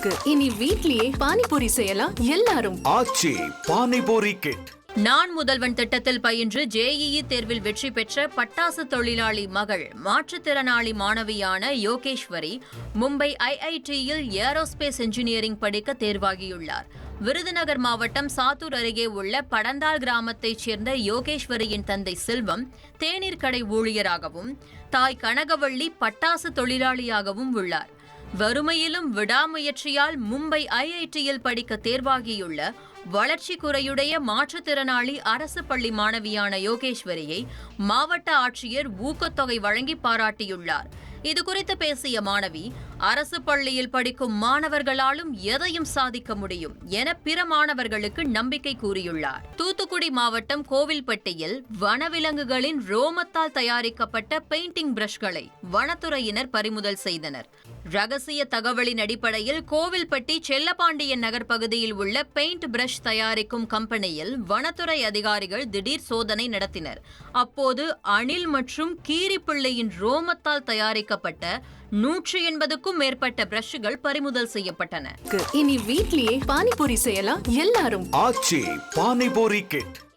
இனி வீட்லயே பானிபூரி செய்யலாம் எல்லாரும். ஆச்சி பானிபூரி கிட். நான் முதல்வன் திட்டத்தில் பயின்று ஜேஇஇ தேர்வில் வெற்றி பெற்ற பட்டாசு தொழிலாளி மகள் மாற்றுத்திறனாளி மாணவியான யோகேஸ்வரி மும்பை ஐஐடியில் ஏரோஸ்பேஸ் இன்ஜினியரிங் படிக்க தேர்வாகியுள்ளார். விருதுநகர் மாவட்டம் சாத்தூர் அருகே உள்ள படந்தால் கிராமத்தைச் சேர்ந்த யோகேஸ்வரியின் தந்தை செல்வம் தேநீர் கடை ஊழியராகவும் தாய் கனகவள்ளி பட்டாசு தொழிலாளியாகவும் உள்ளார். வறுமையிலும் விடாமுயற்சியால் மும்பை ஐஐடியில் படிக்க தேர்வாகியுள்ள வளர்ச்சி குறையுடைய மாற்றுத்திறனாளி அரசு பள்ளி மாணவியான யோகேஸ்வரியை மாவட்ட ஆட்சியர் ஊக்கத்தொகை வழங்கி பாராட்டியுள்ளார். இதுகுறித்து பேசிய மாணவி, அரசு பள்ளியில் படிக்கும் மாணவர்களாலும் எதையும் சாதிக்க முடியும் என பிற மாணவர்களுக்கு நம்பிக்கை கூறியுள்ளார். தூத்துக்குடி மாவட்டம் கோவில்பட்டியில் வனவிலங்குகளின் ரோமத்தால் தயாரிக்கப்பட்ட பெயிண்டிங் பிரஷ்களை வனத்துறையினர் பறிமுதல் செய்தனர். ரகசிய தகவலின் அடிப்படையில் கோவில்பட்டி செல்லப்பாண்டியன் நகர் பகுதியில் உள்ள பெயிண்ட் பிரஷ் தயாரிக்கும் கம்பெனியில் வனத்துறை அதிகாரிகள் திடீர் சோதனை நடத்தினர். அப்போது அணில் மற்றும் கீரிப்பிள்ளையின் ரோமத்தால் தயாரிக்கப்பட்ட 180க்கும் மேற்பட்ட பிரஷ்கள் பறிமுதல் செய்யப்பட்டன. இனி வீட்லயே பானிபூரி செய்யலாம் எல்லாரும். ஆச்சி பானிபூரி கிட்.